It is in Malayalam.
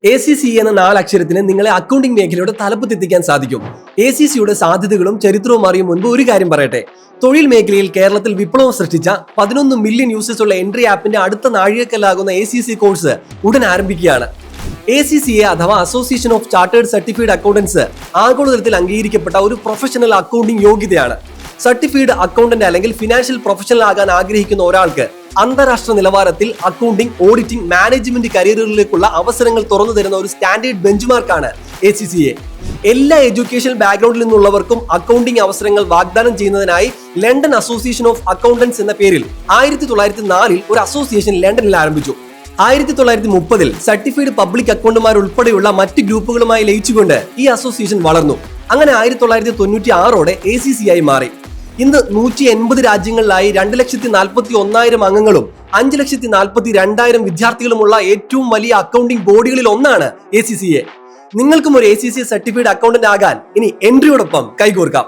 ACC എന്ന നാലക്ഷരത്തിന് നിങ്ങളെ അക്കൗണ്ടിംഗ് മേഖലയുടെ തലപ്പത്തെത്തിക്കാൻ സാധിക്കും. ACCയുടെ സാധ്യതകളും ചരിത്രവും അറിയും മുൻപ് ഒരു കാര്യം പറയട്ടെ. തൊഴിൽ മേഖലയിൽ കേരളത്തിൽ വിപ്ലവം സൃഷ്ടിച്ച 11 മില്യൺ യൂസേഴ്സ് ഉള്ള എൻട്രി ആപ്പിന്റെ അടുത്ത നാഴികക്കല്ലാകുന്ന ACC കോഴ്സ് ഉടൻ ആരംഭിക്കുകയാണ്. ACCA അഥവാ association of chartered certified accountants ആഗോളതലത്തിൽ അംഗീകരിക്കപ്പെട്ട ഒരു പ്രൊഫഷണൽ അക്കൗണ്ടിംഗ് യോഗ്യതയാണ്. സർട്ടിഫൈഡ് അക്കൗണ്ടന്റ് അല്ലെങ്കിൽ ഫിനാൻഷ്യൽ പ്രൊഫഷണൽ ആകാൻ ആഗ്രഹിക്കുന്ന ഒരാൾക്ക് അന്താരാഷ്ട്ര നിലവാരത്തിൽ അക്കൗണ്ടിംഗ്, ഓഡിറ്റിംഗ്, മാനേജ്മെന്റ് കരിയറുകളിലേക്കുള്ള അവസരങ്ങൾ തുറന്നു തരുന്ന ഒരു സ്റ്റാൻഡേർഡ് ബെഞ്ച്മാർക്കാണ് ACCA. എല്ലാ എഡ്യൂക്കേഷൻ ബാക്ക്ഗ്രൗണ്ടിൽ നിന്നുള്ളവർക്കും അക്കൗണ്ടിംഗ് അവസരങ്ങൾ വാഗ്ദാനം ചെയ്യുന്നതിനായി ലണ്ടൻ അസോസിയേഷൻ ഓഫ് അക്കൗണ്ടൻസ് എന്ന പേരിൽ 1904 ഒരു അസോസിയേഷൻ ലണ്ടനിൽ ആരംഭിച്ചു. 1930 സർട്ടിഫൈഡ് പബ്ലിക് അക്കൗണ്ടുമാർ ഉൾപ്പെടെയുള്ള മറ്റ് ഗ്രൂപ്പുകളുമായി ലയിച്ചുകൊണ്ട് ഈ അസോസിയേഷൻ വളർന്നു. അങ്ങനെ 1996 ACC ആയി മാറി. ഇന്ന് 180 രാജ്യങ്ങളിലായി 2,41,000 അംഗങ്ങളും 5,42,000 വിദ്യാർത്ഥികളുമുള്ള ഏറ്റവും വലിയ അക്കൗണ്ടിംഗ് ബോഡികളിൽ ഒന്നാണ് ACCA. നിങ്ങൾക്കും ഒരു ACCA സർട്ടിഫൈഡ് അക്കൗണ്ടന്റ് ആകാൻ ഇനി എൻട്രിയോടൊപ്പം കൈകോർക്കാം.